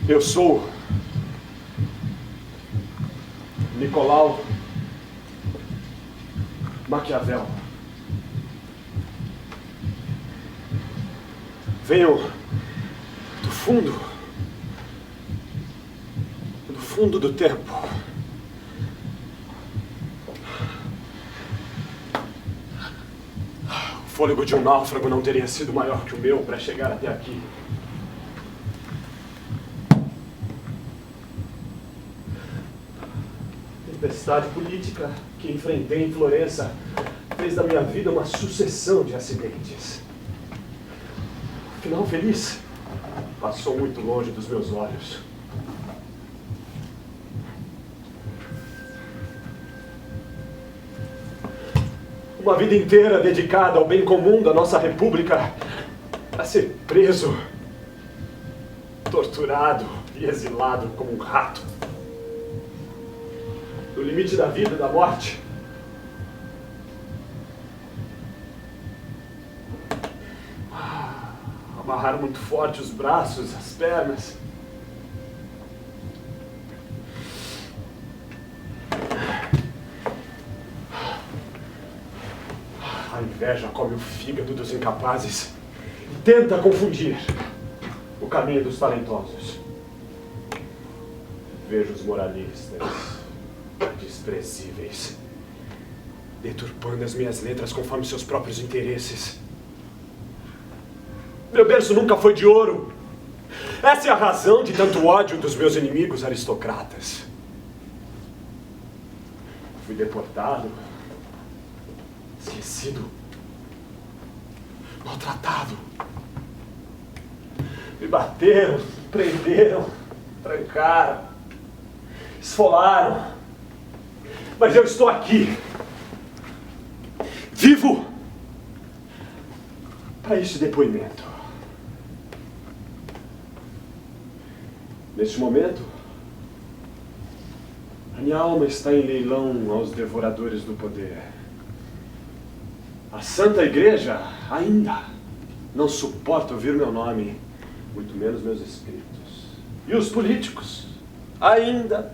Eu sou Nicolau Maquiavel. Venho do fundo do tempo. O fôlego de um náufrago não teria sido maior que o meu para chegar até aqui. A tempestade política que enfrentei em Florença fez da minha vida uma sucessão de acidentes. O final feliz passou muito longe dos meus olhos. Uma vida inteira dedicada ao bem comum da nossa república, a ser preso, torturado e exilado como um rato. No limite da vida e da morte. Amarraram muito forte os braços, as pernas. A inveja come o fígado dos incapazes e tenta confundir o caminho dos talentosos. Vejo os moralistas desprezíveis deturpando as minhas letras conforme seus próprios interesses. Meu berço nunca foi de ouro. Essa é a razão de tanto ódio dos meus inimigos aristocratas. Fui deportado, esquecido, maltratado. Me bateram, prenderam, trancaram, esfolaram. Mas eu estou aqui, vivo, para este depoimento. Neste momento, a minha alma está em leilão aos devoradores do poder. A Santa Igreja ainda não suporta ouvir meu nome, muito menos meus escritos. E os políticos ainda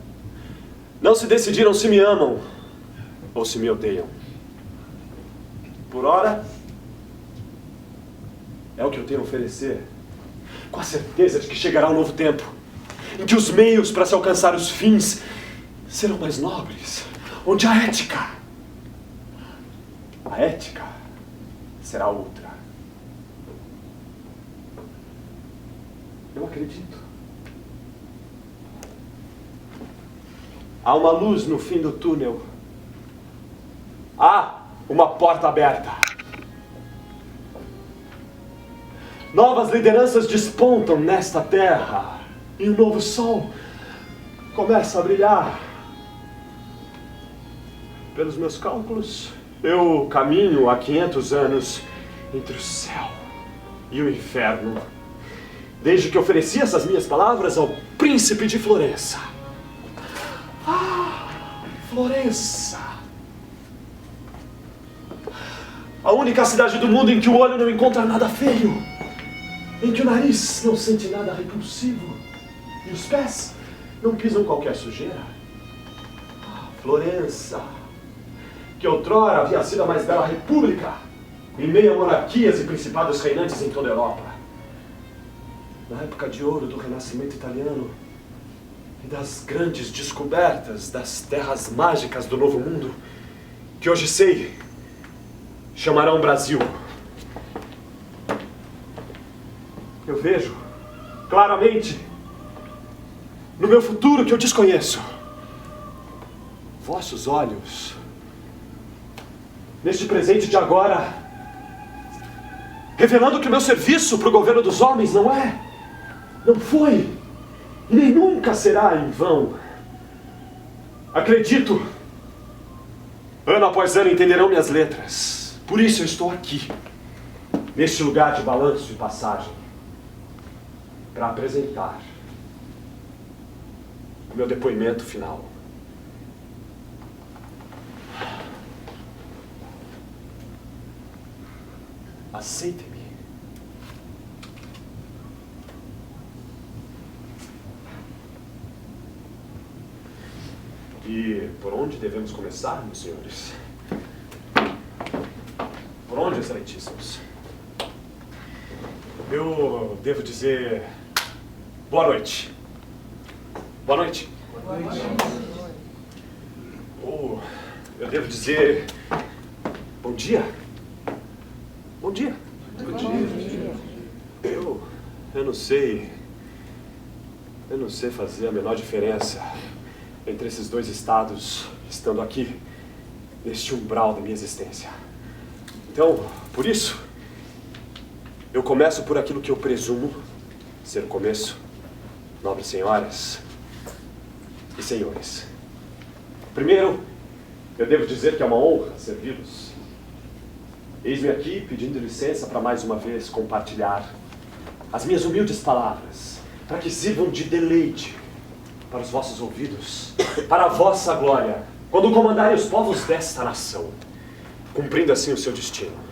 não se decidiram se me amam ou se me odeiam. Por ora, é o que eu tenho a oferecer, com a certeza de que chegará um novo tempo, em que os meios para se alcançar os fins serão mais nobres, onde a ética será outra. Eu acredito. Há uma luz no fim do túnel. Há uma porta aberta. Novas lideranças despontam nesta terra. E um novo sol começa a brilhar. Pelos meus cálculos, eu caminho há 500 anos entre o céu e o inferno, desde que ofereci essas minhas palavras ao príncipe de Florença. Ah, Florença! A única cidade do mundo em que o olho não encontra nada feio, em que o nariz não sente nada repulsivo e os pés não pisam qualquer sujeira. Ah, Florença, que outrora havia sido a mais bela república, em meio a monarquias e principados reinantes em toda a Europa. Na época de ouro do Renascimento italiano e das grandes descobertas das terras mágicas do Novo Mundo, que hoje sei chamarão Brasil. Eu vejo claramente no meu futuro que eu desconheço. Vossos olhos, neste presente de agora, revelando que o meu serviço para o governo dos homens não foi e nem nunca será em vão. Acredito, ano após ano entenderão minhas letras. Por isso eu estou aqui, neste lugar de balanço e passagem, para apresentar o meu depoimento final. Aceite-me. Por onde devemos começar, meus senhores? Por onde, excelentíssimos? Eu devo dizer... Boa noite. Boa noite. Boa noite. Ou eu devo dizer... Bom dia. Bom dia. Bom dia. Eu não sei... Eu não sei fazer a menor diferença entre esses dois estados estando aqui, neste umbral da minha existência. Então, por isso, eu começo por aquilo que eu presumo ser o começo, nobres senhoras e senhores. Primeiro, eu devo dizer que é uma honra servi-los. Eis-me aqui pedindo licença para mais uma vez compartilhar as minhas humildes palavras, para que sirvam de deleite para os vossos ouvidos, para a vossa glória, quando comandarem os povos desta nação, cumprindo assim o seu destino.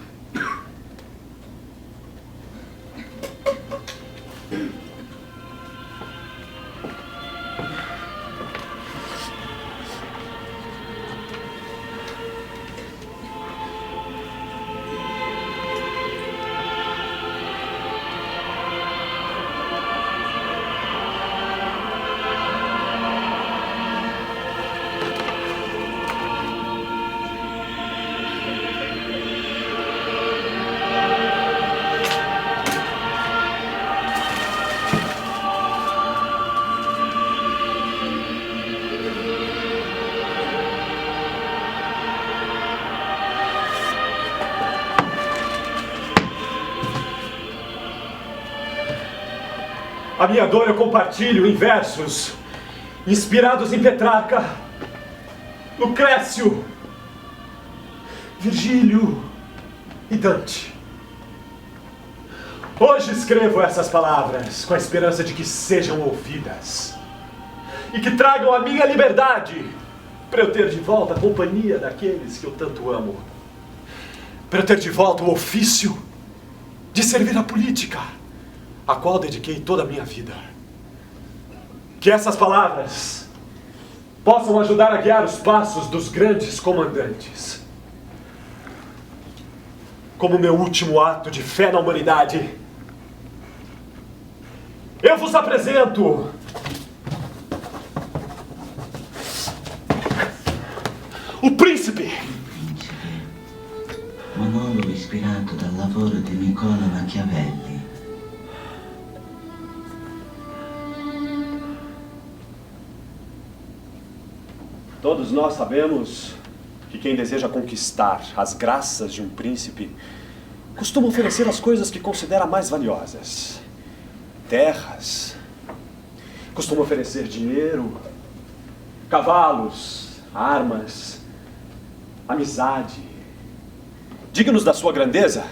A minha dor eu compartilho em versos inspirados em Petrarca, Lucrécio, Virgílio e Dante. Hoje escrevo essas palavras com a esperança de que sejam ouvidas e que tragam a minha liberdade para eu ter de volta a companhia daqueles que eu tanto amo, para eu ter de volta o ofício de servir a política, a qual dediquei toda a minha vida. Que essas palavras possam ajudar a guiar os passos dos grandes comandantes. Como meu último ato de fé na humanidade, eu vos apresento o Príncipe. Monologo ispirato dal lavoro di Niccolo Machiavelli. Todos nós sabemos que quem deseja conquistar as graças de um príncipe costuma oferecer as coisas que considera mais valiosas. Terras, costuma oferecer dinheiro, cavalos, armas, amizade, dignos da sua grandeza.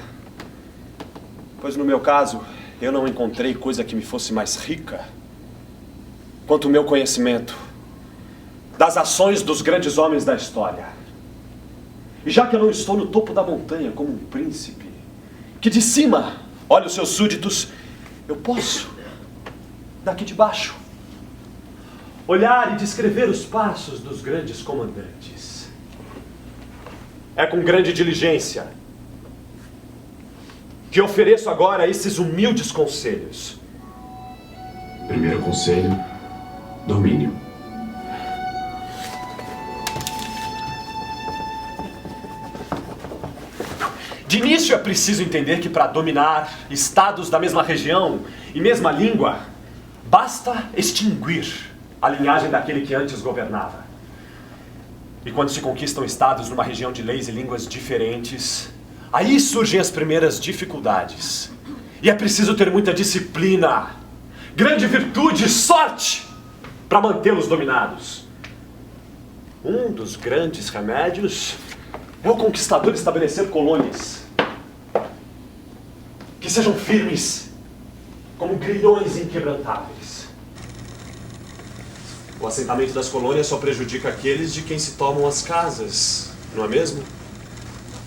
Pois no meu caso, eu não encontrei coisa que me fosse mais rica quanto o meu conhecimento das ações dos grandes homens da história. E já que eu não estou no topo da montanha como um príncipe, que de cima olha os seus súditos, eu posso, daqui de baixo, olhar e descrever os passos dos grandes comandantes. É com grande diligência que ofereço agora esses humildes conselhos. Primeiro conselho, domínio. De início é preciso entender que para dominar estados da mesma região e mesma língua, basta extinguir a linhagem daquele que antes governava. E quando se conquistam estados numa região de leis e línguas diferentes, aí surgem as primeiras dificuldades. E é preciso ter muita disciplina, grande virtude e sorte para mantê-los dominados. Um dos grandes remédios é o conquistador estabelecer colônias que sejam firmes, como grilhões inquebrantáveis. O assentamento das colônias só prejudica aqueles de quem se tomam as casas, não é mesmo?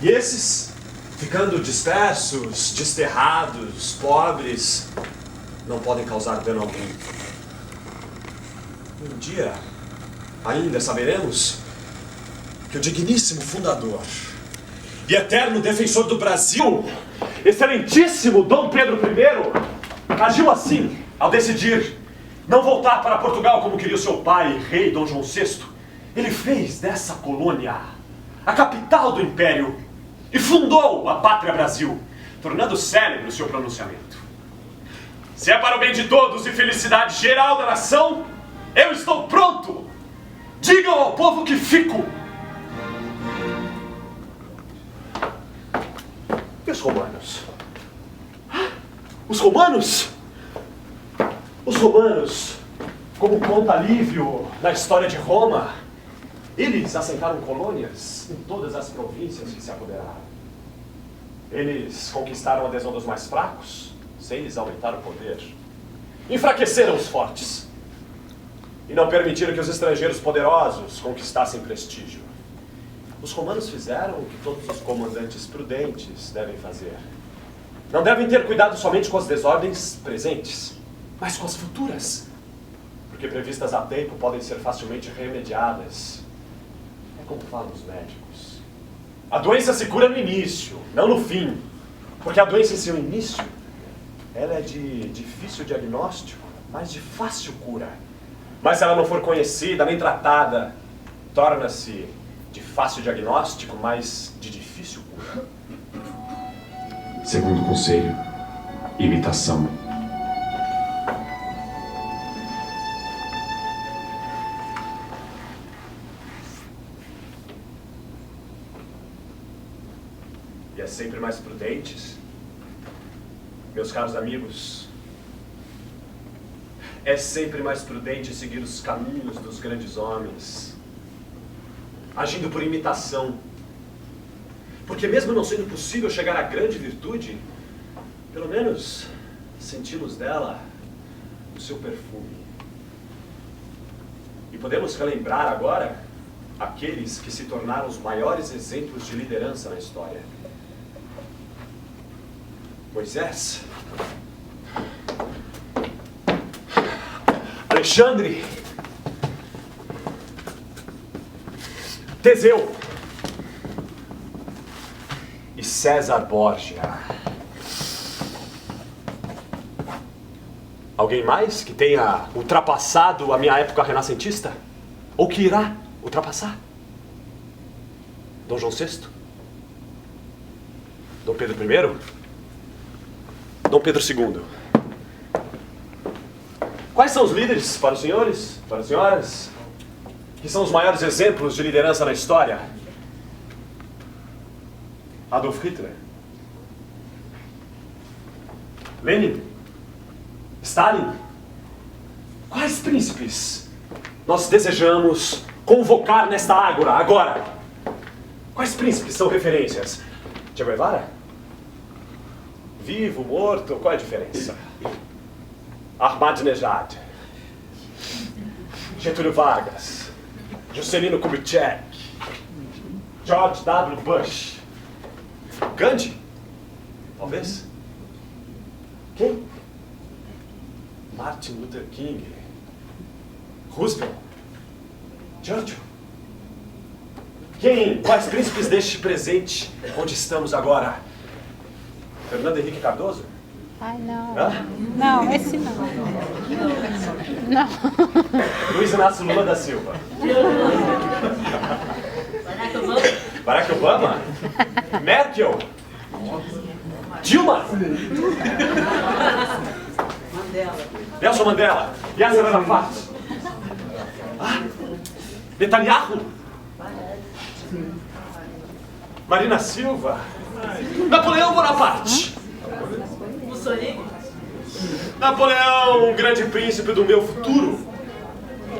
E esses, ficando dispersos, desterrados, pobres, não podem causar dano algum. Um dia, ainda saberemos que o digníssimo fundador e eterno defensor do Brasil, excelentíssimo Dom Pedro I, agiu assim ao decidir não voltar para Portugal como queria o seu pai, rei Dom João VI. Ele fez dessa colônia a capital do império e fundou a Pátria Brasil, tornando célebre o seu pronunciamento. Se é para o bem de todos e felicidade geral da nação, eu estou pronto. Digam ao povo que fico. E os romanos? Os romanos? Os romanos, como conta Lívio na história de Roma, eles assentaram colônias em todas as províncias que se apoderaram. Eles conquistaram a adesão dos mais fracos, sem lhes aumentar o poder. Enfraqueceram os fortes. E não permitiram que os estrangeiros poderosos conquistassem prestígio. Os romanos fizeram o que todos os comandantes prudentes devem fazer. Não devem ter cuidado somente com as desordens presentes, mas com as futuras. Porque previstas a tempo podem ser facilmente remediadas. É como falam os médicos. A doença se cura no início, não no fim. Porque a doença em seu início, ela é de difícil diagnóstico, mas de fácil cura. Mas se ela não for conhecida nem tratada, torna-se de fácil diagnóstico, mas de difícil cura. Segundo conselho, imitação. E é sempre mais prudentes, meus caros amigos, é sempre mais prudente seguir os caminhos dos grandes homens, agindo por imitação. Porque mesmo não sendo possível chegar à grande virtude, pelo menos sentimos dela o seu perfume. E podemos relembrar agora aqueles que se tornaram os maiores exemplos de liderança na história. Moisés, Alexandre, Teseu e César Borgia. Alguém mais que tenha ultrapassado a minha época renascentista? Ou que irá ultrapassar? Dom João VI? Dom Pedro I? Dom Pedro II? Quais são os líderes, para os senhores, para as senhoras, que são os maiores exemplos de liderança na história? Adolf Hitler? Lenin? Stalin? Quais príncipes nós desejamos convocar nesta ágora, agora? Quais príncipes são referências? Che Guevara? Vivo, morto, qual é a diferença? Ahmadinejad, Getúlio Vargas, Juscelino Kubitschek, George W. Bush, Gandhi? Talvez? Quem? Martin Luther King, Roosevelt, Churchill? Quem? Quais príncipes deste presente onde estamos agora? Fernando Henrique Cardoso? Ai, não. Hã? Não, esse não. Não. Luiz Inácio Lula da Silva? Barack Obama? Merkel? Dilma? Nelson Mandela? Yasser Arafat? Netanyahu? Marina Silva? Napoleão Bonaparte? Napoleão, grande príncipe do meu futuro,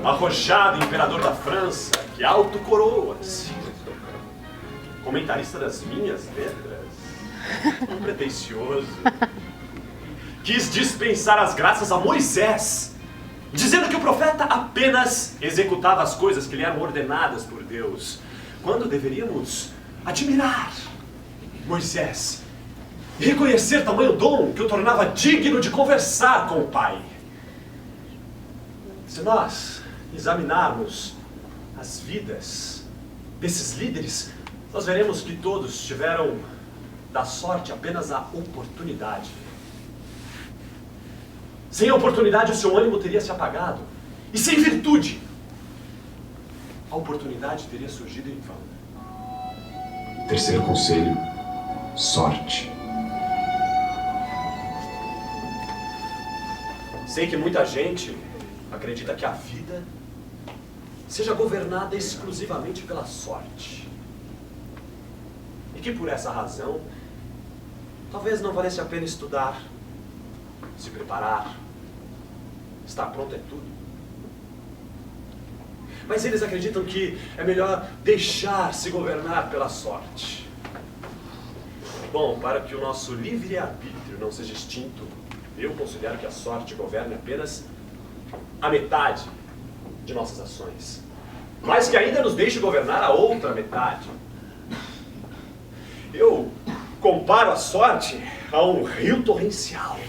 arrojado imperador da França, que autocoroa-se, comentarista das minhas letras, pretensioso, quis dispensar as graças a Moisés, dizendo que o profeta apenas executava as coisas que lhe eram ordenadas por Deus, quando deveríamos admirar Moisés e reconhecer tamanho dom que o tornava digno de conversar com o Pai. Se nós examinarmos as vidas desses líderes, nós veremos que todos tiveram da sorte apenas a oportunidade. Sem a oportunidade, o seu ânimo teria se apagado. E sem virtude, a oportunidade teria surgido em vão. Terceiro conselho: sorte. Sei que muita gente acredita que a vida seja governada exclusivamente pela sorte. E que por essa razão, talvez não valesse a pena estudar, se preparar, estar pronto é tudo. Mas eles acreditam que é melhor deixar se governar pela sorte. Bom, para que o nosso livre-arbítrio não seja extinto, eu considero que a sorte governe apenas a metade de nossas ações, mas que ainda nos deixe governar a outra metade. Eu comparo a sorte a um rio torrencial,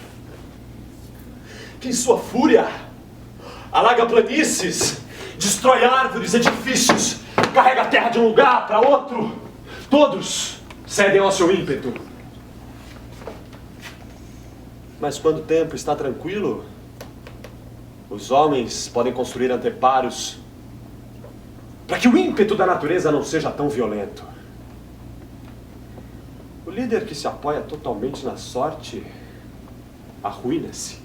que em sua fúria alaga planícies, destrói árvores, edifícios, carrega a terra de um lugar para outro. Todos cedem ao seu ímpeto. Mas quando o tempo está tranquilo, os homens podem construir anteparos para que o ímpeto da natureza não seja tão violento. O líder que se apoia totalmente na sorte arruína-se.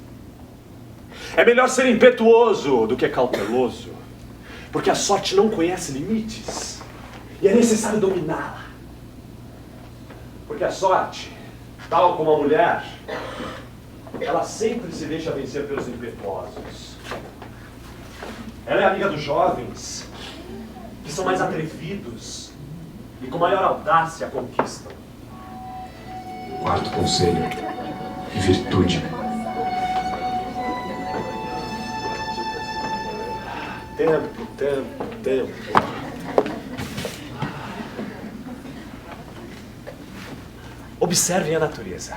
É melhor ser impetuoso do que cauteloso, porque a sorte não conhece limites e é necessário dominá-la. Porque a sorte, tal como a mulher, ela sempre se deixa vencer pelos impetuosos. Ela é amiga dos jovens, que são mais atrevidos e com maior audácia conquistam. Quarto conselho: virtude. Tempo. Observem a natureza.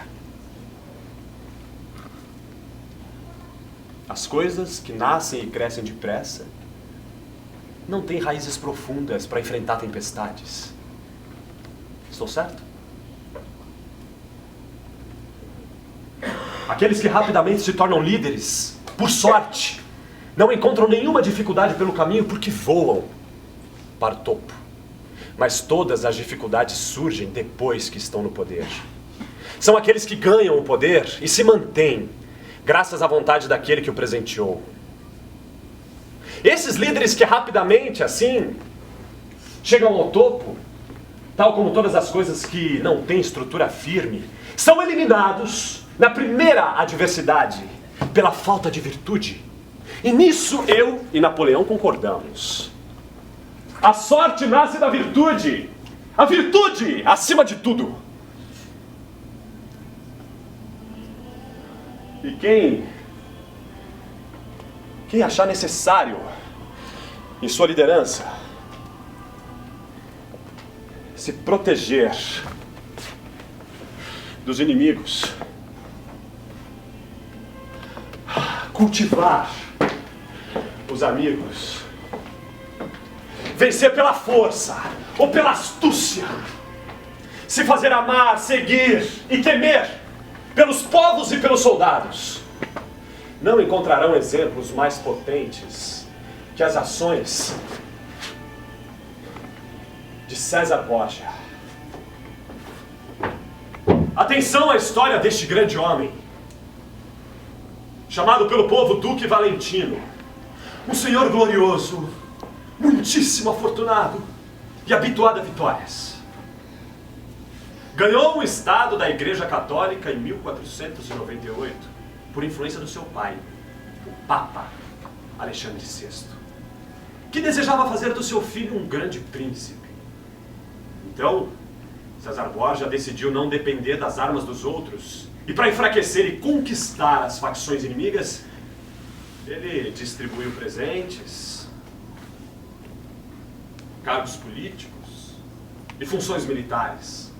As coisas que nascem e crescem depressa não têm raízes profundas para enfrentar tempestades. Estou certo? Aqueles que rapidamente se tornam líderes, por sorte, não encontram nenhuma dificuldade pelo caminho porque voam para o topo. Mas todas as dificuldades surgem depois que estão no poder. São aqueles que ganham o poder e se mantêm, graças à vontade daquele que o presenteou. Esses líderes que rapidamente, assim, chegam ao topo, tal como todas as coisas que não têm estrutura firme, são eliminados na primeira adversidade, pela falta de virtude. E nisso eu e Napoleão concordamos. A sorte nasce da virtude. A virtude acima de tudo. E quem achar necessário em sua liderança se proteger dos inimigos, cultivar os amigos, vencer pela força ou pela astúcia, se fazer amar, seguir e temer pelos povos e pelos soldados, não encontrarão exemplos mais potentes que as ações de César Borgia. Atenção à história deste grande homem, chamado pelo povo Duque Valentino, um senhor glorioso, muitíssimo afortunado e habituado a vitórias. Ganhou um estado da Igreja Católica em 1498, por influência do seu pai, o Papa Alexandre VI, que desejava fazer do seu filho um grande príncipe. Então, César Borgia decidiu não depender das armas dos outros, e para enfraquecer e conquistar as facções inimigas, ele distribuiu presentes, cargos políticos e funções militares.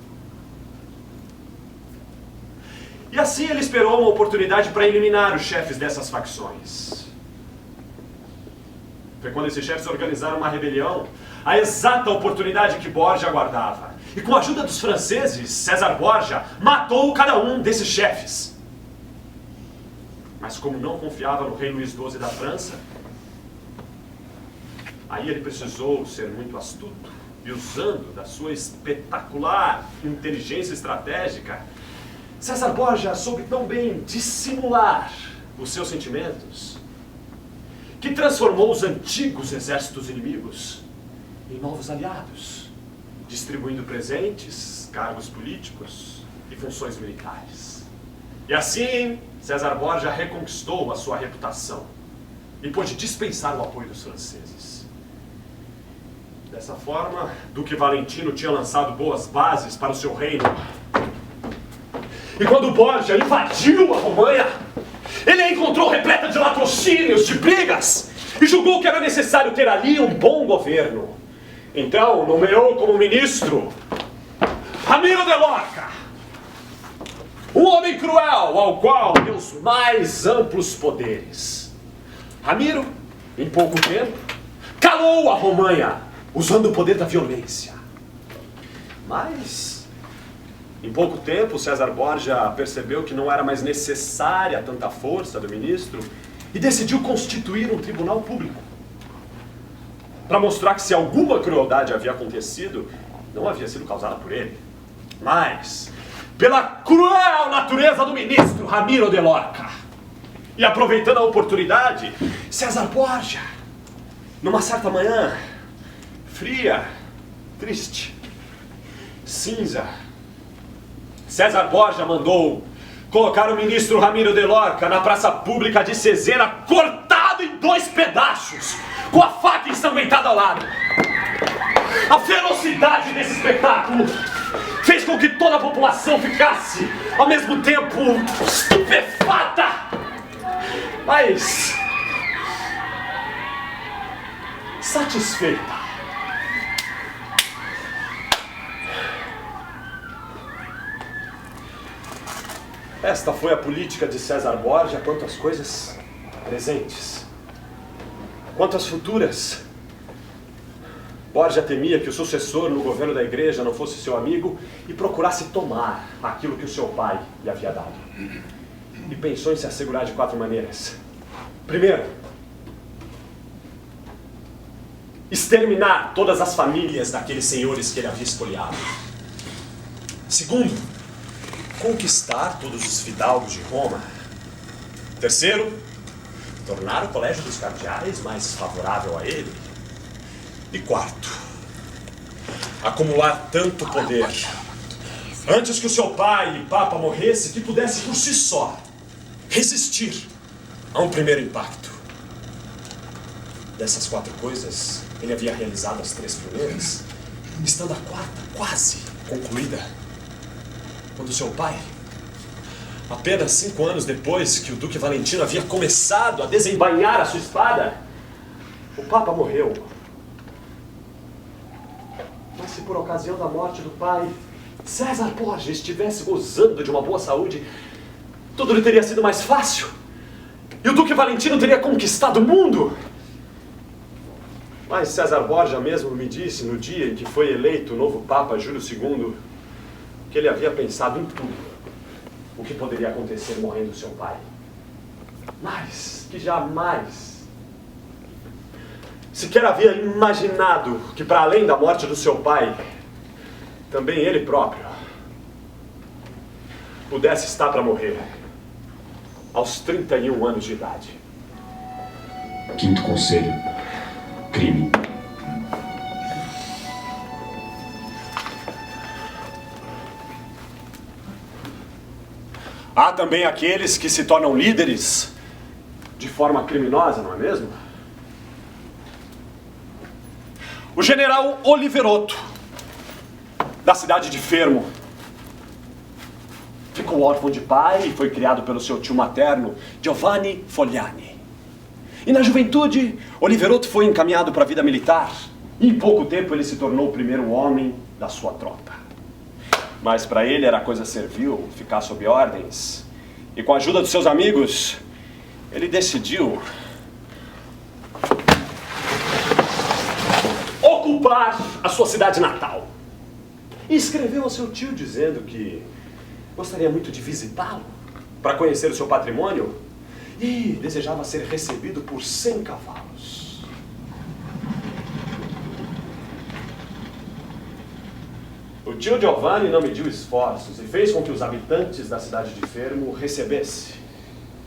E assim ele esperou uma oportunidade para eliminar os chefes dessas facções. Foi quando esses chefes organizaram uma rebelião, a exata oportunidade que Borgia aguardava. E com a ajuda dos franceses, César Borgia matou cada um desses chefes. Mas como não confiava no rei Luís XII da França, aí ele precisou ser muito astuto. E usando da sua espetacular inteligência estratégica, César Borgia soube tão bem dissimular os seus sentimentos, que transformou os antigos exércitos inimigos em novos aliados, distribuindo presentes, cargos políticos e funções militares. E assim, César Borgia reconquistou a sua reputação e pôde dispensar o apoio dos franceses. Dessa forma, Duque Valentino tinha lançado boas bases para o seu reino. E quando Borgia invadiu a Romanha, ele a encontrou repleta de latrocínios, de brigas, e julgou que era necessário ter ali um bom governo. Então, nomeou como ministro Ramiro de Lorca, um homem cruel ao qual deu os mais amplos poderes. Ramiro, em pouco tempo, calou a Romanha, usando o poder da violência. Mas, em pouco tempo, César Borgia percebeu que não era mais necessária tanta força do ministro e decidiu constituir um tribunal público para mostrar que se alguma crueldade havia acontecido, não havia sido causada por ele, mas pela cruel natureza do ministro Ramiro de Lorca. E aproveitando a oportunidade, César Borgia, numa certa manhã fria, triste, cinza, César Borgia mandou colocar o ministro Ramiro de Lorca na praça pública de Cesena, cortado em 2 pedaços, com a faca ensanguentada ao lado. A ferocidade desse espetáculo fez com que toda a população ficasse, ao mesmo tempo, estupefata, mas satisfeita. Esta foi a política de César Borgia quanto às coisas presentes. Quanto às futuras, Borgia temia que o sucessor no governo da igreja não fosse seu amigo e procurasse tomar aquilo que o seu pai lhe havia dado. E pensou em se assegurar de 4 maneiras. Primeiro, exterminar todas as famílias daqueles senhores que ele havia espoliado. Segundo, conquistar todos os fidalgos de Roma. Terceiro, tornar o colégio dos cardeais mais favorável a ele. E quarto, acumular tanto poder antes que o seu pai e papa morresse que pudesse por si só resistir a um primeiro impacto. Dessas 4 coisas, ele havia realizado as 3 primeiras, estando a 4ª quase concluída, quando seu pai, apenas 5 anos depois que o Duque Valentino havia começado a desembainhar a sua espada, o Papa morreu. Mas se por ocasião da morte do pai, César Borgia estivesse gozando de uma boa saúde, tudo lhe teria sido mais fácil. E o Duque Valentino teria conquistado o mundo. Mas César Borgia mesmo me disse, no dia em que foi eleito o novo Papa Júlio II, que ele havia pensado em tudo o que poderia acontecer morrendo seu pai, mas que jamais sequer havia imaginado que, para além da morte do seu pai, também ele próprio pudesse estar para morrer aos 31 anos de idade. 5º conselho: crime. Há também aqueles que se tornam líderes de forma criminosa, não é mesmo? O general Oliverotto, da cidade de Fermo, ficou órfão de pai e foi criado pelo seu tio materno, Giovanni Fogliani. E na juventude, Oliverotto foi encaminhado para a vida militar. E em pouco tempo ele se tornou o primeiro homem da sua tropa. Mas para ele era coisa servil ficar sob ordens. E com a ajuda dos seus amigos, ele decidiu ocupar salvar a sua cidade natal. E escreveu ao seu tio dizendo que gostaria muito de visitá-lo para conhecer o seu patrimônio e desejava ser recebido por 100 cavalos. O tio Giovanni não mediu esforços e fez com que os habitantes da cidade de Fermo recebessem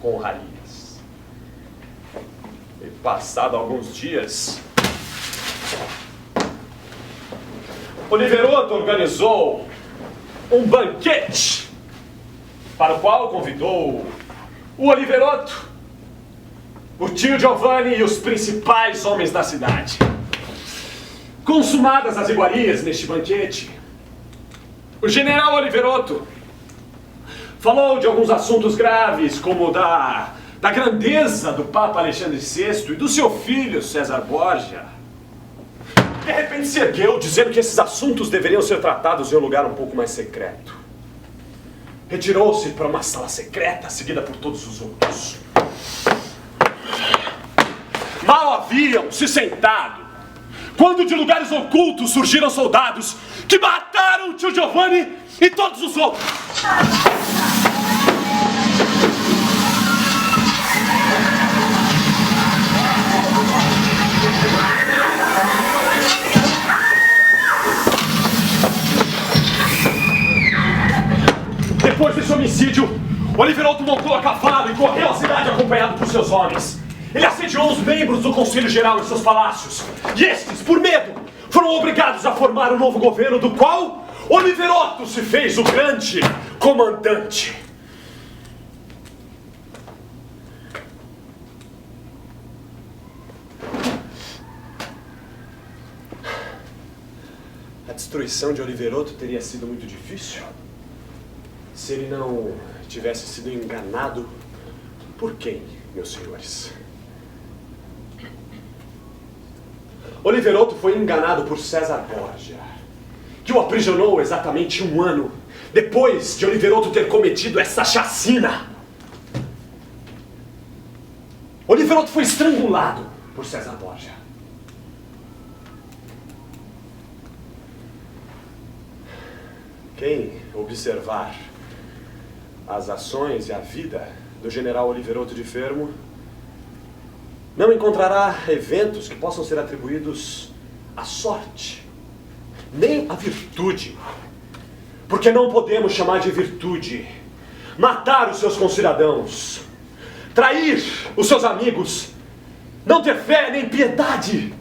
com honrarias. E passado alguns dias, Oliverotto organizou um banquete para o qual convidou o Oliverotto, o tio Giovanni e os principais homens da cidade. Consumadas as iguarias neste banquete, o general Oliverotto falou de alguns assuntos graves, como da grandeza do Papa Alexandre VI e do seu filho César Borgia. De repente se ergueu, dizendo que esses assuntos deveriam ser tratados em um lugar um pouco mais secreto. Retirou-se para uma sala secreta, seguida por todos os outros. Mal haviam se sentado, quando de lugares ocultos surgiram soldados que mataram o tio Giovanni e todos os outros. Depois desse homicídio, Oliverotto montou a cavalo e correu à cidade acompanhado por seus homens. Ele assediou os membros do Conselho Geral em seus palácios. E estes, por medo, foram obrigados a formar um novo governo, do qual Oliverotto se fez o grande comandante. A destruição de Oliverotto teria sido muito difícil se ele não tivesse sido enganado por quem, meus senhores? Oliverotto foi enganado por César Borgia, que o aprisionou exatamente 1 ano depois de Oliverotto ter cometido essa chacina. Oliverotto foi estrangulado por César Borgia. Quem observar as ações e a vida do general Oliverotto de Fermo não encontrará eventos que possam ser atribuídos à sorte, nem à virtude. Porque não podemos chamar de virtude matar os seus concidadãos, trair os seus amigos, não ter fé nem piedade.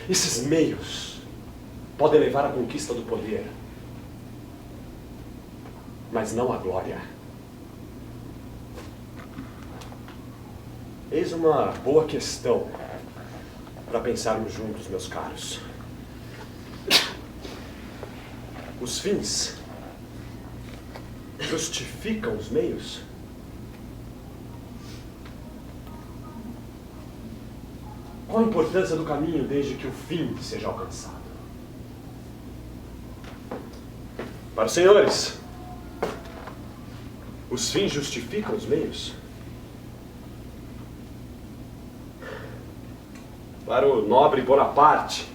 Esses meios podem levar à conquista do poder, mas não à glória. Eis uma boa questão para pensarmos juntos, meus caros. Os fins justificam os meios? Qual a importância do caminho desde que o fim seja alcançado? Para os senhores, os fins justificam os meios? Para o nobre Bonaparte,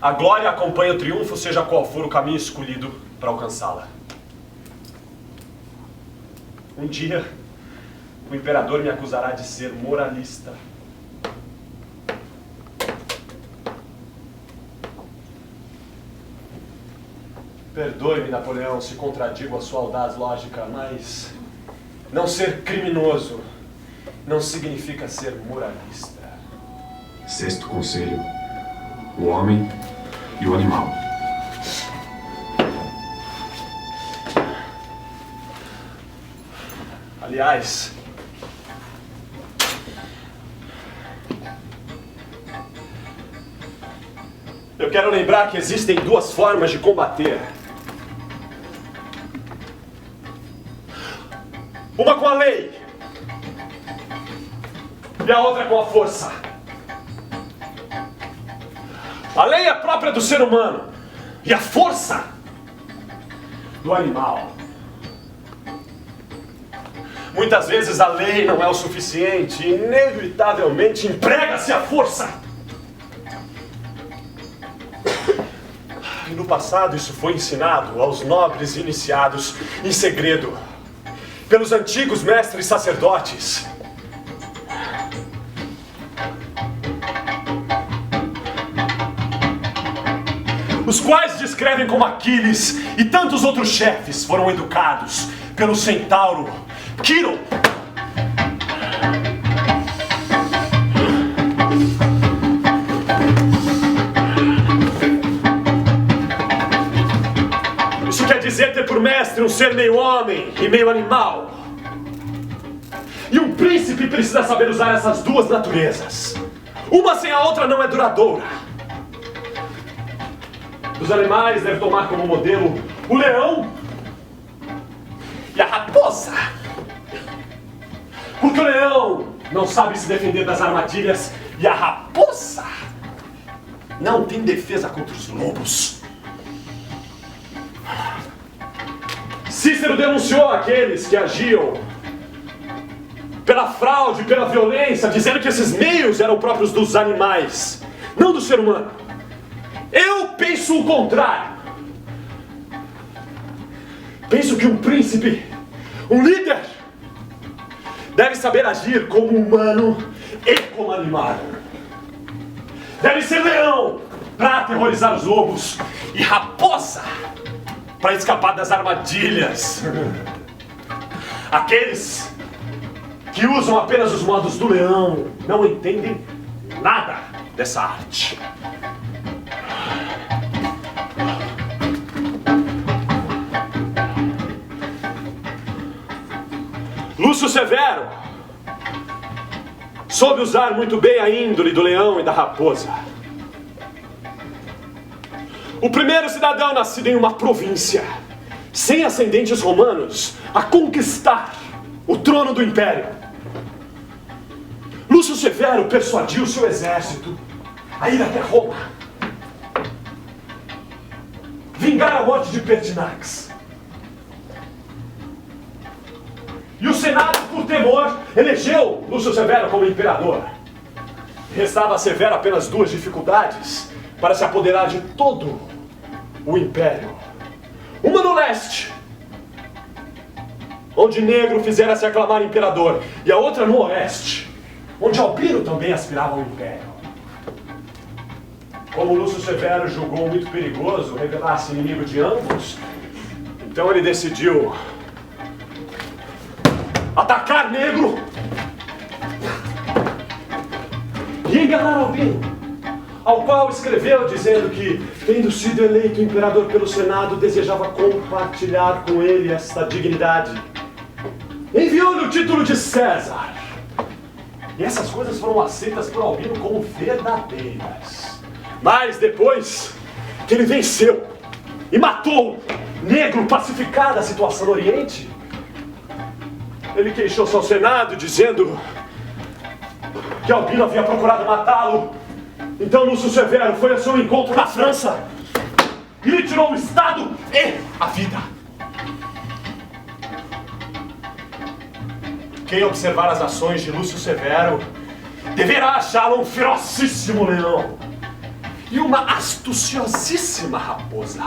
a glória acompanha o triunfo, seja qual for o caminho escolhido para alcançá-la. Um dia, o imperador me acusará de ser moralista. Perdoe-me, Napoleão, se contradigo a sua audaz lógica, mas não ser criminoso não significa ser moralista. 6º conselho: o homem e o animal. Aliás, eu quero lembrar que existem 2 formas de combater. Uma com a lei e a outra com a força. A lei é própria do ser humano e a força do animal. Muitas vezes a lei não é o suficiente e, inevitavelmente, emprega-se a força. E no passado isso foi ensinado aos nobres iniciados em segredo pelos antigos mestres sacerdotes. Os quais descrevem como Aquiles e tantos outros chefes foram educados pelo centauro Quirón. Isso quer dizer ter por mestre um ser meio homem e meio animal. E um príncipe precisa saber usar essas duas naturezas. Uma sem a outra não é duradoura. Os animais devem tomar como modelo o leão e a raposa. Porque o leão não sabe se defender das armadilhas e a raposa não tem defesa contra os lobos. Cícero denunciou aqueles que agiam pela fraude, pela violência, dizendo que esses meios eram próprios dos animais, não do ser humano. Eu penso o contrário. Penso que um príncipe, um líder, deve saber agir como humano e como animal. Deve ser leão para aterrorizar os lobos e raposa para escapar das armadilhas. Aqueles que usam apenas os modos do leão não entendem nada dessa arte. Lúcio Severo soube usar muito bem a índole do leão e da raposa. O primeiro cidadão nascido em uma província, sem ascendentes romanos, a conquistar o trono do império. Lúcio Severo persuadiu seu exército a ir até Roma, vingar a morte de Pertinax. E o Senado, por temor, elegeu Lúcio Severo como imperador. Restava a Severo apenas duas dificuldades para se apoderar de todo o império. Uma no leste, onde Negro fizera se aclamar imperador, e a outra no oeste, onde Albino também aspirava ao império. Como Lúcio Severo julgou muito perigoso revelar-se inimigo de ambos, então ele decidiu atacar Negro e enganar Albino, ao qual escreveu dizendo que, tendo sido eleito imperador pelo Senado, desejava compartilhar com ele esta dignidade. Enviou-lhe o título de César. E essas coisas foram aceitas por Albino como verdadeiras. Mas depois que ele venceu e matou Negro, pacificada a situação no Oriente, ele queixou-se ao Senado, dizendo que Albino havia procurado matá-lo. Então Lúcio Severo foi ao seu encontro na França e lhe tirou o Estado e a vida. Quem observar as ações de Lúcio Severo deverá achá-lo um ferocíssimo leão e uma astuciosíssima raposa.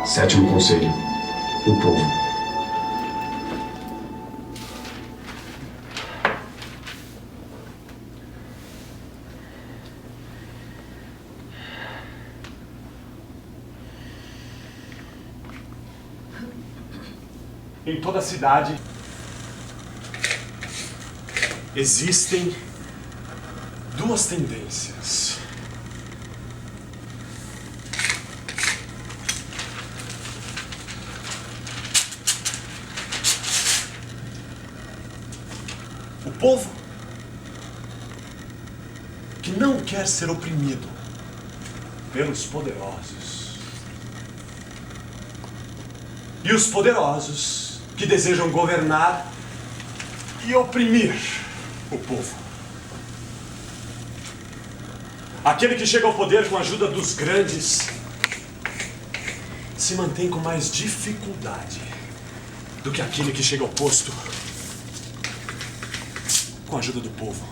Sétimo conselho. O povo. Em toda a cidade existem duas tendências. O povo que não quer ser oprimido pelos poderosos. E os poderosos que desejam governar e oprimir o povo. Aquele que chega ao poder com a ajuda dos grandes se mantém com mais dificuldade do que aquele que chega ao posto com a ajuda do povo.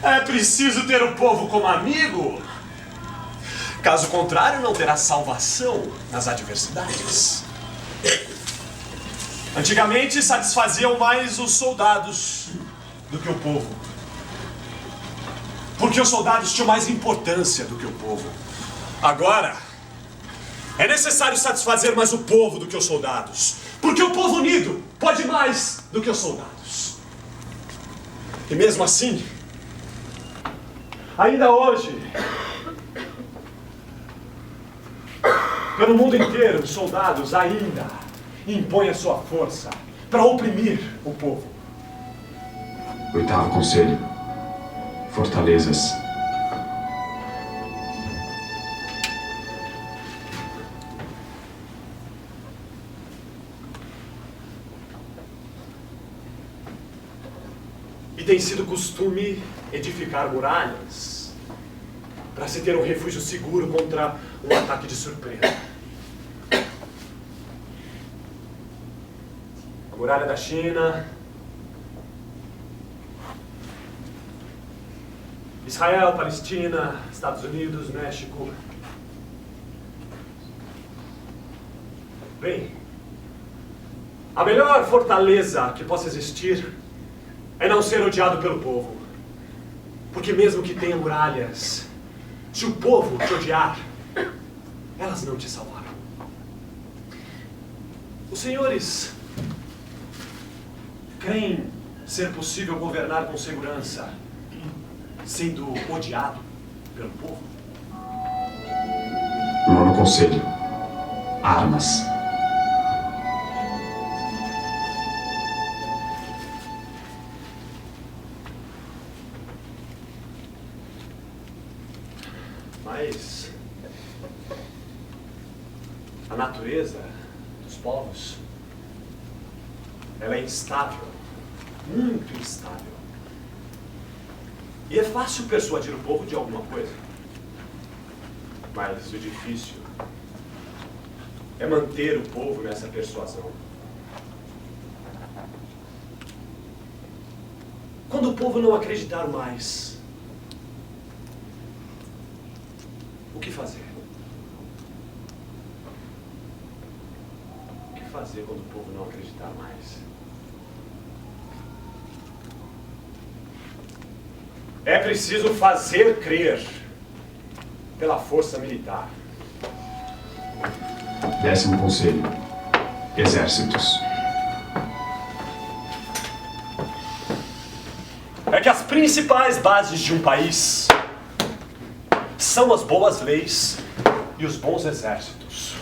É preciso ter o povo como amigo. Caso contrário, não terá salvação nas adversidades. Antigamente, satisfaziam mais os soldados do que o povo. Porque os soldados tinham mais importância do que o povo. Agora, é necessário satisfazer mais o povo do que os soldados. Porque o povo unido pode mais do que os soldados. E mesmo assim, ainda hoje, pelo mundo inteiro, os soldados ainda impõem a sua força para oprimir o povo. Oitavo conselho. Fortalezas. E tem sido costume edificar muralhas para se ter um refúgio seguro contra um ataque de surpresa. A muralha da China, Israel, Palestina, Estados Unidos, México. Bem, a melhor fortaleza que possa existir é não ser odiado pelo povo. Porque mesmo que tenha muralhas, se o povo te odiar, elas não te salvarão. Os senhores creem ser possível governar com segurança, sendo odiado pelo povo? Nono conselho. Armas. Mas a natureza dos povos, ela é instável, muito instável. E é fácil persuadir o povo de alguma coisa. Mas o difícil é manter o povo nessa persuasão. Quando o povo não acreditar mais, o que fazer? O que fazer quando o povo não acreditar mais? É preciso fazer crer pela força militar. Décimo conselho. Exércitos. É que as principais bases de um país são as boas leis e os bons exércitos.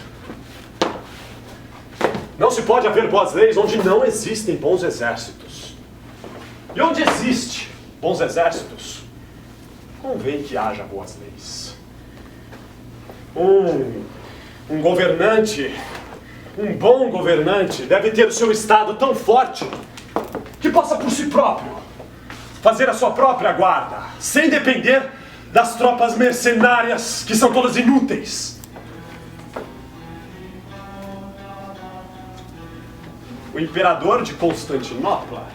Não se pode haver boas leis onde não existem bons exércitos. E onde existe bons exércitos, convém que haja boas leis. Um governante, um bom governante, deve ter o seu estado tão forte que possa por si próprio fazer a sua própria guarda, sem depender das tropas mercenárias, que são todas inúteis. O imperador de Constantinopla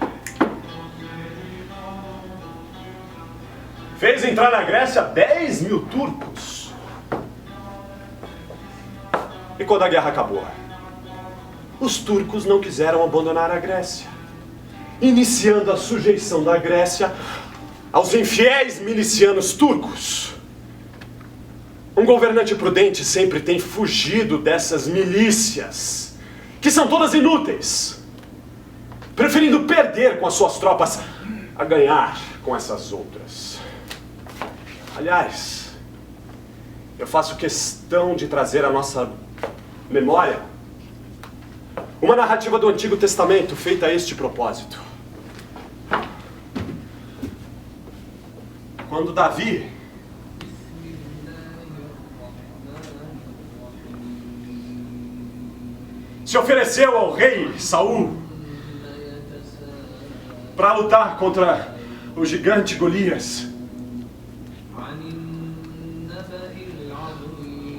fez entrar na Grécia 10.000 turcos. E quando a guerra acabou, os turcos não quiseram abandonar a Grécia, iniciando a sujeição da Grécia aos infiéis milicianos turcos. Um governante prudente sempre tem fugido dessas milícias, que são todas inúteis, preferindo perder com as suas tropas a ganhar com essas outras. Aliás, eu faço questão de trazer à nossa memória uma narrativa do Antigo Testamento feita a este propósito. Quando Davi se ofereceu ao rei Saul para lutar contra o gigante Golias,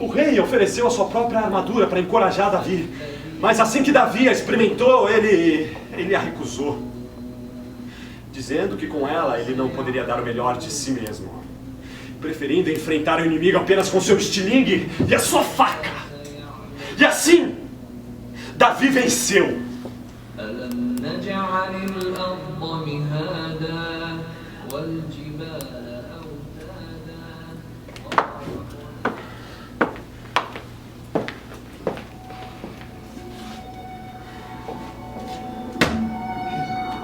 o rei ofereceu a sua própria armadura para encorajar Davi, mas assim que Davi a experimentou, ele a recusou, dizendo que com ela ele não poderia dar o melhor de si mesmo, preferindo enfrentar o inimigo apenas com seu estilingue e a sua faca. E assim, Davi venceu.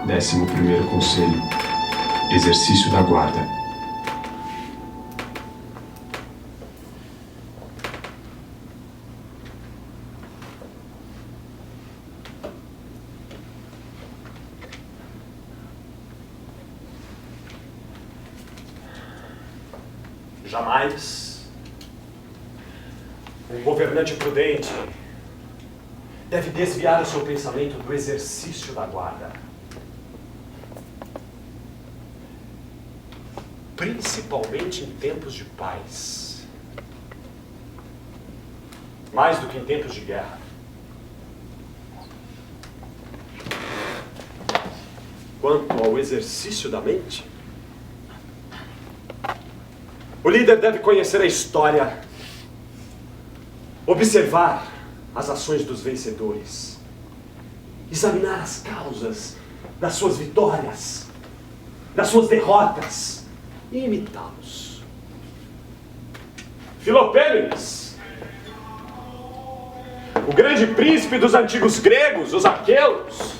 Décimo primeiro conselho: exercício da guarda. Jamais um governante prudente deve desviar o seu pensamento do exercício da guarda. Principalmente em tempos de paz. Mais do que em tempos de guerra. Quanto ao exercício da mente, o líder deve conhecer a história, observar as ações dos vencedores, examinar as causas das suas vitórias, das suas derrotas, e imitá-los. Filopêmenes, o grande príncipe dos antigos gregos, os aqueus,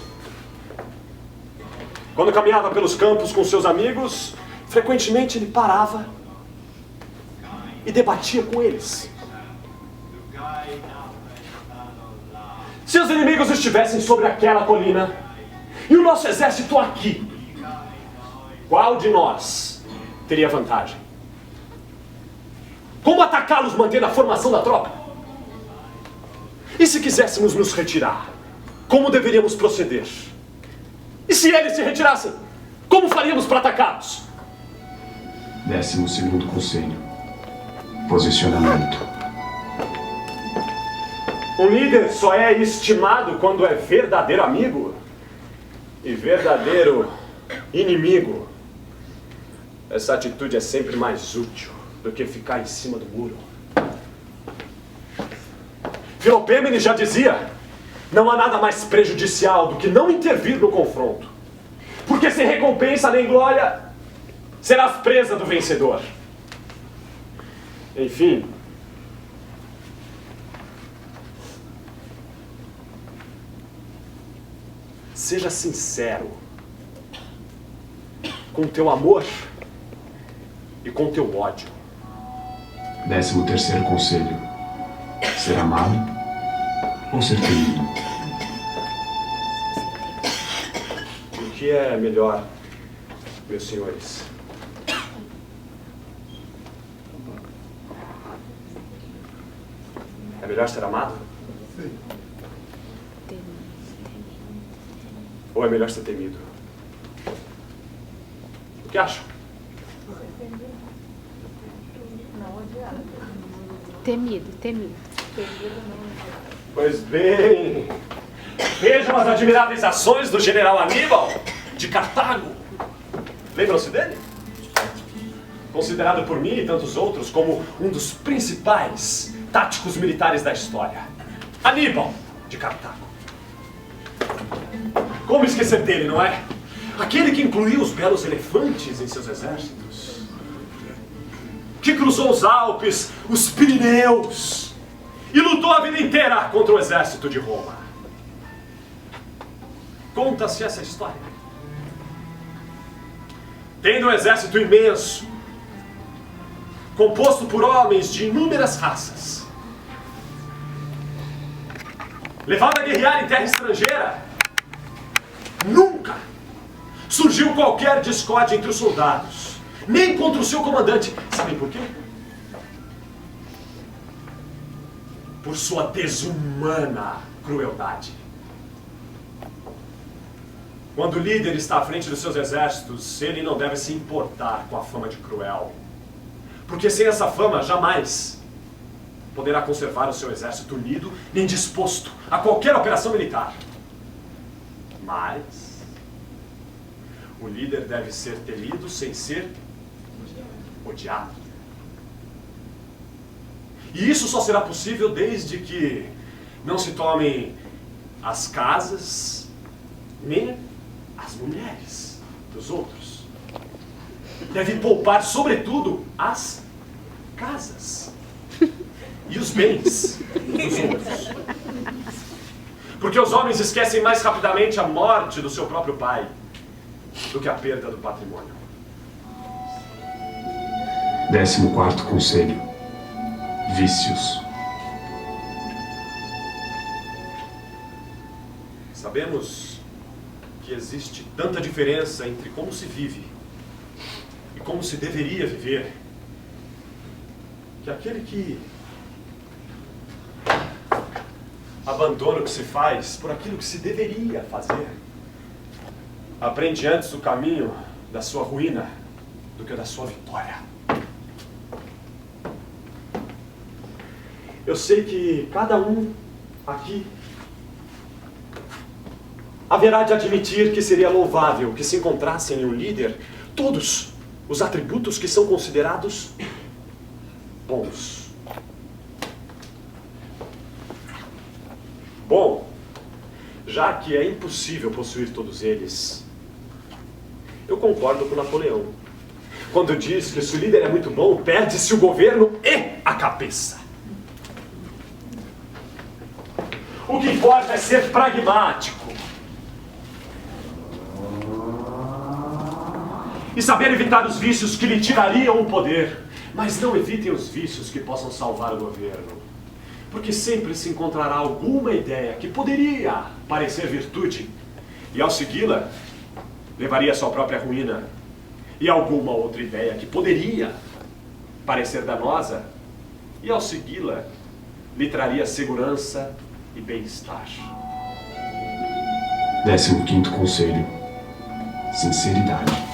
quando caminhava pelos campos com seus amigos, frequentemente ele parava e debatia com eles. Se os inimigos estivessem sobre aquela colina e o nosso exército aqui, qual de nós teria vantagem? Como atacá-los mantendo a formação da tropa? E se quiséssemos nos retirar, como deveríamos proceder? E se eles se retirassem, como faríamos para atacá-los? Décimo segundo conselho: posicionamento. Um líder só é estimado quando é verdadeiro amigo e verdadeiro inimigo. Essa atitude é sempre mais útil do que ficar em cima do muro. Filopêmenes já dizia: não há nada mais prejudicial do que não intervir no confronto, porque sem recompensa nem glória serás presa do vencedor. Enfim, seja sincero com teu amor e com teu ódio. Décimo terceiro conselho: ser amado ou ser temido. O que é melhor, meus senhores? É melhor ser amado? Ou é melhor ser temido? O que acham? Temido, temido. Pois bem, vejam as admiráveis ações do general Aníbal de Cartago. Lembram-se dele? Considerado por mim e tantos outros como um dos principais táticos militares da história. Aníbal, de Cartago. Como esquecer dele, não é? Aquele que incluiu os belos elefantes em seus exércitos. Que cruzou os Alpes, os Pirineus, e lutou a vida inteira contra o exército de Roma. Conta-se essa história. Tendo um exército imenso, composto por homens de inúmeras raças, levado a guerrear em terra estrangeira, nunca surgiu qualquer discórdia entre os soldados, nem contra o seu comandante. Sabem por quê? Por sua desumana crueldade. Quando o líder está à frente dos seus exércitos, ele não deve se importar com a fama de cruel. Porque sem essa fama, jamais poderá conservar o seu exército unido, nem disposto a qualquer operação militar. Mas o líder deve ser temido sem ser odiado. E isso só será possível desde que não se tomem as casas, nem as mulheres dos outros. Deve poupar, sobretudo, as casas e os bens dos outros. Porque os homens esquecem mais rapidamente a morte do seu próprio pai do que a perda do patrimônio. 14º conselho: vícios. Sabemos que existe tanta diferença entre como se vive e como se deveria viver, que aquele que abandona o que se faz por aquilo que se deveria fazer aprende antes o caminho da sua ruína do que o da sua vitória. Eu sei que cada um aqui haverá de admitir que seria louvável que se encontrassem em um líder todos os atributos que são considerados bons. Bom, já que é impossível possuir todos eles, eu concordo com Napoleão quando diz que se o líder é muito bom, perde-se o governo e a cabeça. O que importa é ser pragmático e saber evitar os vícios que lhe tirariam o poder, mas não evitem os vícios que possam salvar o governo, porque sempre se encontrará alguma ideia que poderia parecer virtude e, ao segui-la, levaria à sua própria ruína, e alguma outra ideia que poderia parecer danosa e, ao segui-la, lhe traria segurança e bem-estar. 15º conselho: sinceridade.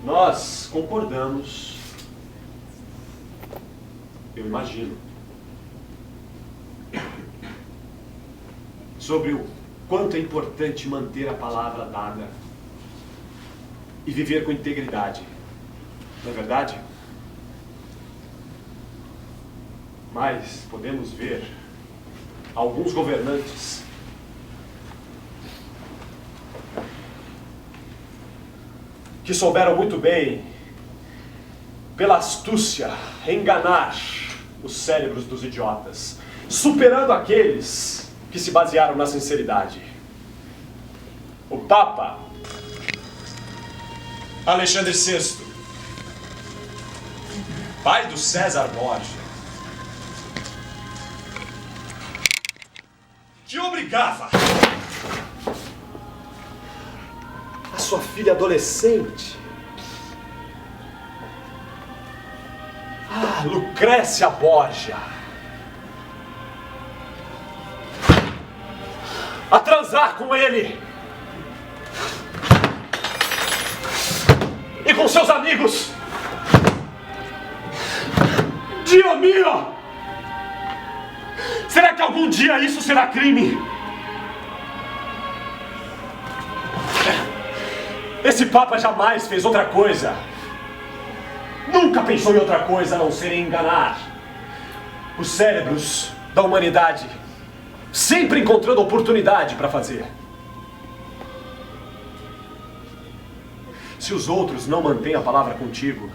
Nós concordamos, eu imagino, sobre o quanto é importante manter a palavra dada e viver com integridade. Não é verdade? Mas podemos ver alguns governantes que souberam muito bem, pela astúcia, enganar os cérebros dos idiotas, superando aqueles que se basearam na sinceridade. O Papa Alexandre VI, pai do César Borgia, que obrigava a sua filha adolescente, Lucrécia Borgia, a transar com ele e com seus amigos. Dio mio! Será que algum dia isso será crime? Esse Papa jamais fez outra coisa nunca pensou em outra coisa a não ser em enganar os cérebros da humanidade, sempre encontrando oportunidade para fazer. Se os outros não mantêm a palavra contigo,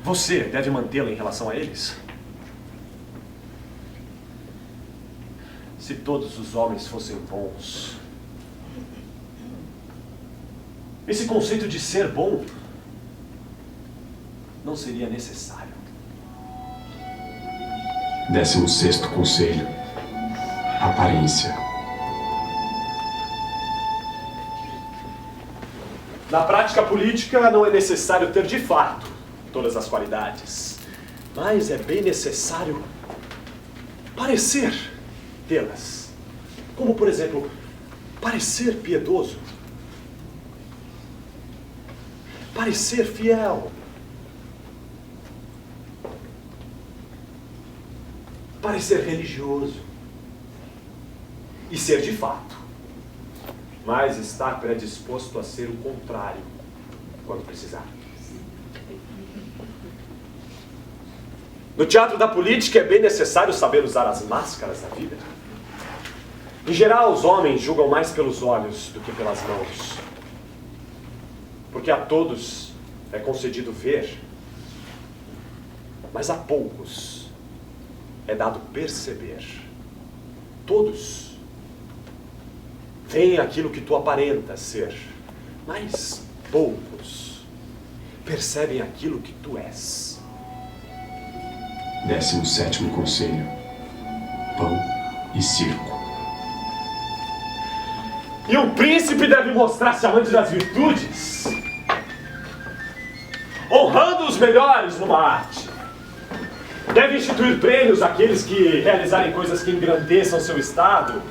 você deve mantê-la em relação a eles. Se todos os homens fossem bons, esse conceito de ser bom não seria necessário. 16º conselho. Aparência. Na prática política não é necessário ter de fato todas as qualidades, mas é bem necessário parecer tê-las. Como, por exemplo, parecer piedoso, parecer fiel, parecer religioso e ser de fato, mas estar predisposto a ser o contrário quando precisar. No teatro da política é bem necessário saber usar as máscaras da vida. Em geral, os homens julgam mais pelos olhos do que pelas mãos, porque a todos é concedido ver, mas a poucos é dado perceber. Todos veem aquilo que tu aparentas ser, mas poucos percebem aquilo que tu és. 17º conselho. Pão e circo. E um príncipe deve mostrar-se amante das virtudes, honrando os melhores numa arte. Deve instituir prêmios àqueles que realizarem coisas que engrandeçam seu estado.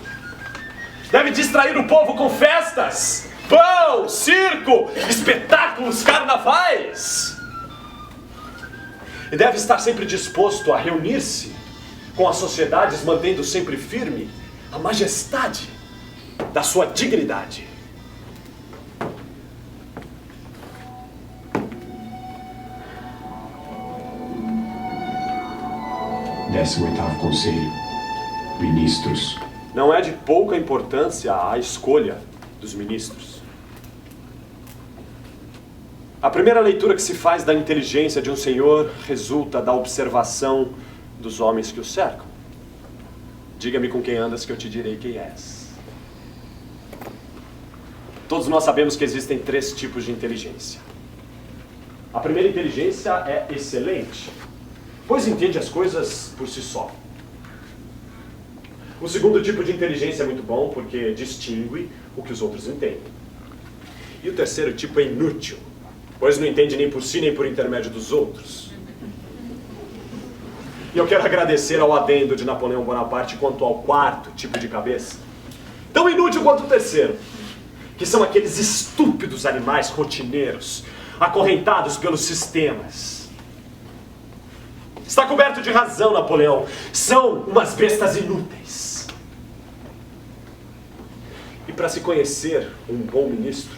Deve distrair o povo com festas, pão, circo, espetáculos, carnavais. E deve estar sempre disposto a reunir-se com as sociedades, mantendo sempre firme a majestade da sua dignidade. Décimo-oitavo conselho. Ministros. Não é de pouca importância a escolha dos ministros. A primeira leitura que se faz da inteligência de um senhor resulta da observação dos homens que o cercam. Diga-me com quem andas que eu te direi quem és. Todos nós sabemos que existem 3 tipos de inteligência. A primeira inteligência é excelente, pois entende as coisas por si só. O segundo tipo de inteligência é muito bom porque distingue o que os outros entendem. E o terceiro tipo é inútil, pois não entende nem por si nem por intermédio dos outros. E eu quero agradecer ao adendo de Napoleão Bonaparte quanto ao quarto tipo de cabeça, tão inútil quanto o terceiro, que são aqueles estúpidos animais rotineiros, acorrentados pelos sistemas. Está coberto de razão, Napoleão. São umas bestas inúteis. E para se conhecer um bom ministro,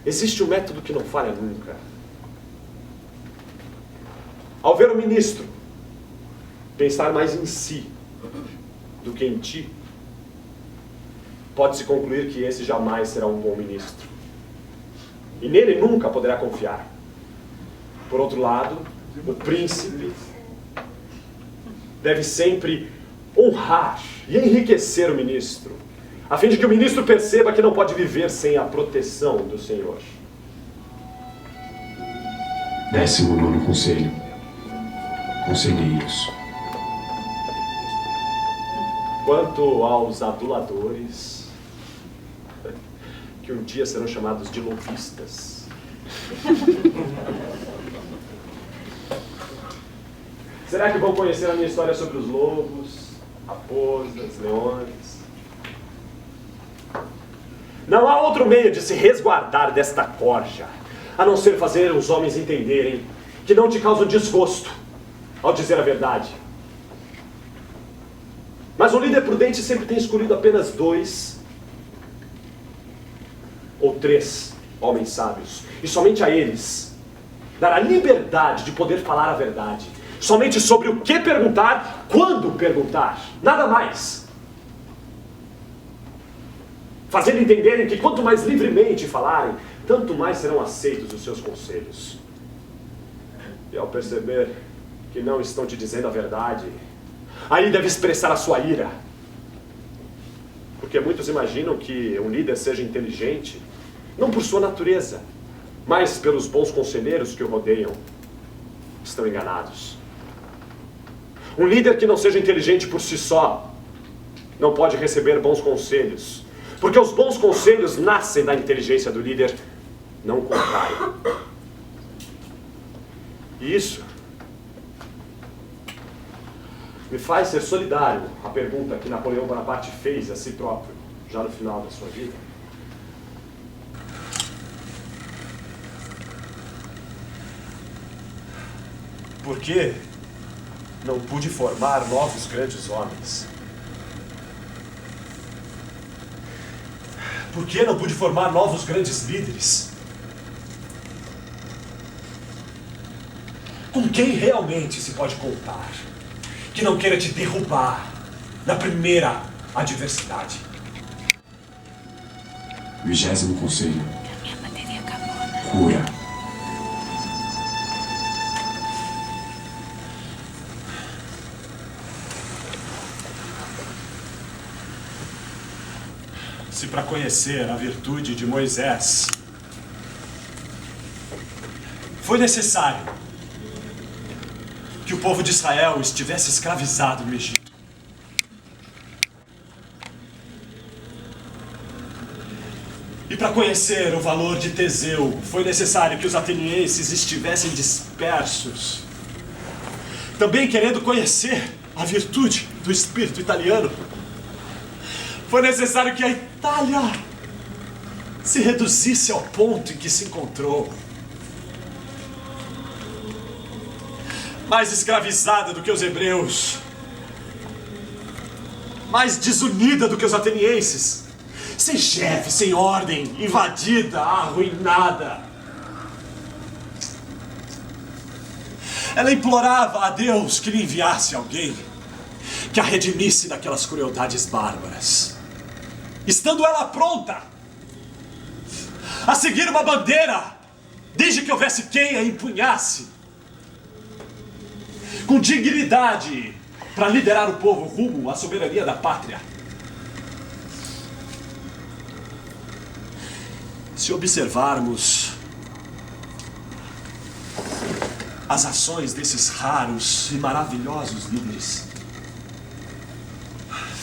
existe um método que não falha nunca. Ao ver o ministro pensar mais em si do que em ti, pode-se concluir que esse jamais será um bom ministro. E nele nunca poderá confiar. Por outro lado, o príncipe deve sempre honrar e enriquecer o ministro, a fim de que o ministro perceba que não pode viver sem a proteção do Senhor. 19º conselho. Conselheiros. Quanto aos aduladores, que um dia serão chamados de lobistas, será que vão conhecer a minha história sobre os lobos, raposas, leões? Não há outro meio de se resguardar desta corja, a não ser fazer os homens entenderem que não te causam desgosto ao dizer a verdade. Mas um líder prudente sempre tem escolhido apenas 2 ou 3 homens sábios, e somente a eles dar a liberdade de poder falar a verdade. Somente sobre o que perguntar, quando perguntar. Nada mais. Fazendo entenderem que quanto mais livremente falarem, tanto mais serão aceitos os seus conselhos. E ao perceber que não estão te dizendo a verdade, aí deve expressar a sua ira. Porque muitos imaginam que um líder seja inteligente, não por sua natureza, mas pelos bons conselheiros que o rodeiam. Estão enganados. Um líder que não seja inteligente por si só, não pode receber bons conselhos. Porque os bons conselhos nascem da inteligência do líder, não o contrário. E isso me faz ser solidário à pergunta que Napoleão Bonaparte fez a si próprio, já no final da sua vida. Por que não pude formar novos grandes homens? Por que não pude formar novos grandes líderes? Com quem realmente se pode contar que não queira te derrubar na primeira adversidade? 20º Conselho. Cura. Se para conhecer a virtude de Moisés foi necessário que o povo de Israel estivesse escravizado no Egito, e para conhecer o valor de Teseu foi necessário que os atenienses estivessem dispersos, também querendo conhecer a virtude do espírito italiano, foi necessário que a Itália se reduzisse ao ponto em que se encontrou. Mais escravizada do que os hebreus, mais desunida do que os atenienses, sem chefe, sem ordem, invadida, arruinada. Ela implorava a Deus que lhe enviasse alguém que a redimisse daquelas crueldades bárbaras, estando ela pronta a seguir uma bandeira, desde que houvesse quem a empunhasse, com dignidade, para liderar o povo rumo à soberania da pátria. Se observarmos as ações desses raros e maravilhosos líderes,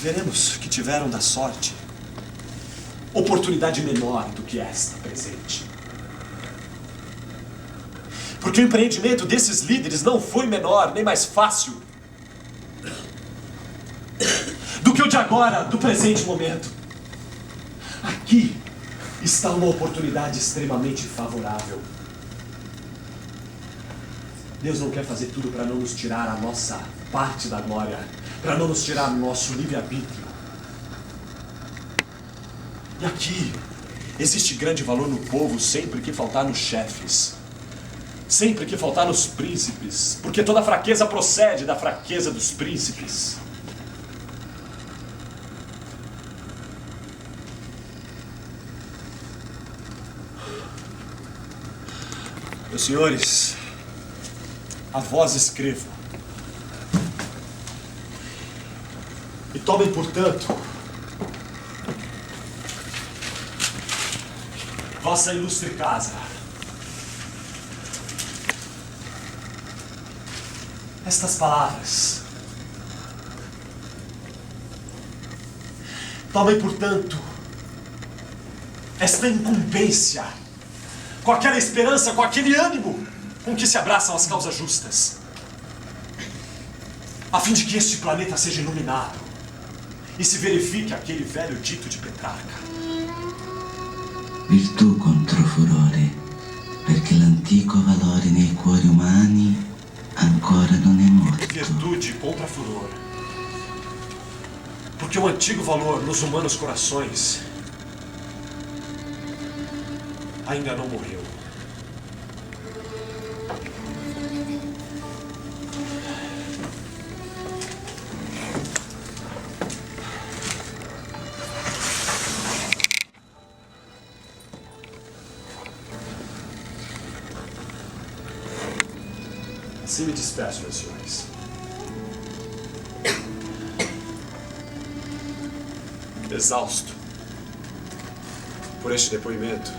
veremos que tiveram da sorte oportunidade menor do que esta presente. Porque o empreendimento desses líderes não foi menor nem mais fácil do que o de agora, do presente momento. Aqui está uma oportunidade extremamente favorável. Deus não quer fazer tudo para não nos tirar a nossa parte da glória, para não nos tirar o nosso livre-arbítrio. E aqui existe grande valor no povo sempre que faltar nos chefes, sempre que faltar nos príncipes, porque toda fraqueza procede da fraqueza dos príncipes. Meus senhores, a vós escrevo. E tomem, portanto, vossa ilustre casa, estas palavras. Tomem, portanto, esta incumbência, com aquela esperança, com aquele ânimo com que se abraçam as causas justas, a fim de que este planeta seja iluminado e se verifique aquele velho dito de Petrarca: Virtù contro furore, perché l'antico valore nei cuori umani ancora non è morto. Virtude contra furor, porque o antigo valor nos humanos corações ainda não morreu. Assim me despeço, meus senhores. Exausto por este depoimento,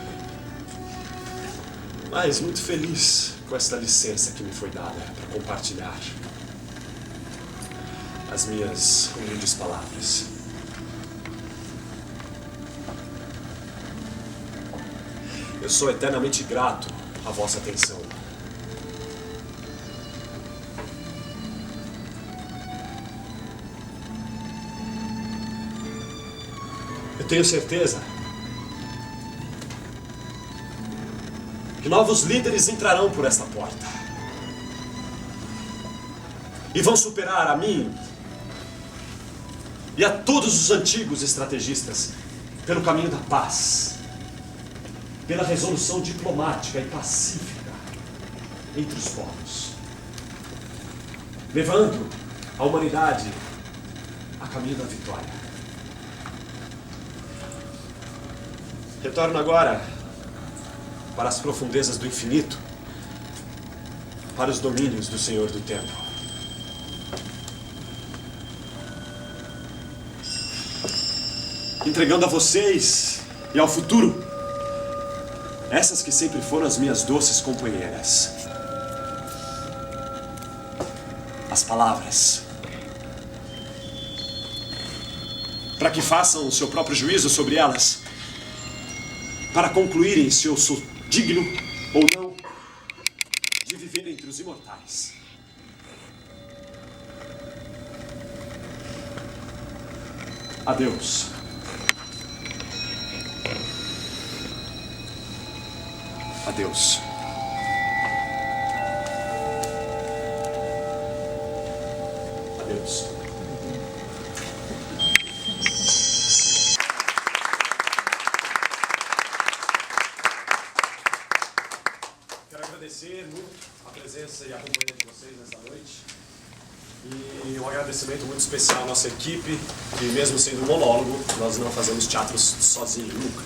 mas muito feliz com esta licença que me foi dada para compartilhar as minhas humildes palavras. Eu sou eternamente grato à vossa atenção. Eu tenho certeza que novos líderes entrarão por esta porta e vão superar a mim e a todos os antigos estrategistas pelo caminho da paz, pela resolução diplomática e pacífica entre os povos, levando a humanidade a caminho da vitória. Retorno agora para as profundezas do infinito, para os domínios do Senhor do Tempo. Entregando a vocês e ao futuro essas que sempre foram as minhas doces companheiras. As palavras. Para que façam o seu próprio juízo sobre elas, para concluírem se eu sou digno ou não de viver entre os imortais. Adeus. Adeus. Adeus. Agradecer muito a presença e a companhia de vocês nessa noite. E um agradecimento muito especial à nossa equipe, que mesmo sendo um monólogo, nós não fazemos teatros sozinhos, nunca.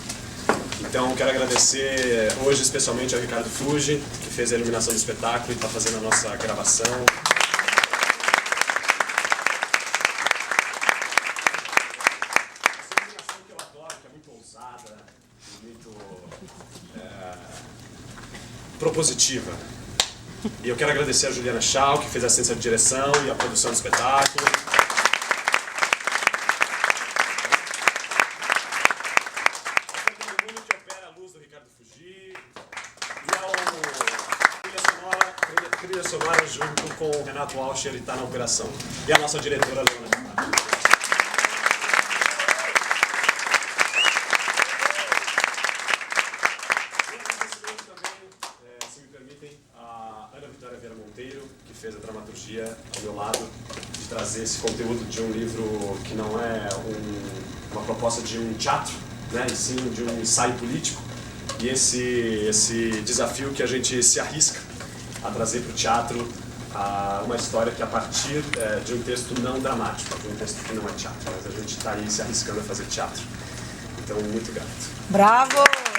Então quero agradecer hoje especialmente ao Ricardo Fuji, que fez a iluminação do espetáculo e está fazendo a nossa gravação. Essa iluminação que eu adoro, que é muito ousada, muito propositiva. E eu quero agradecer a Juliana Schau, que fez a assistência de direção e a produção do espetáculo. A todo mundo que opera a luz do Ricardo Fuji. E ao trilha sonora junto com o Renato Walsh, ele está na operação. E a nossa diretora, Leona. Que fez a dramaturgia ao meu lado, de trazer esse conteúdo de um livro que não é uma proposta de um teatro, né, e sim de um ensaio político, e esse desafio que a gente se arrisca a trazer para o teatro uma história que a partir de um texto não dramático, de um texto que não é teatro, mas a gente está aí se arriscando a fazer teatro. Então, muito grato. Bravo!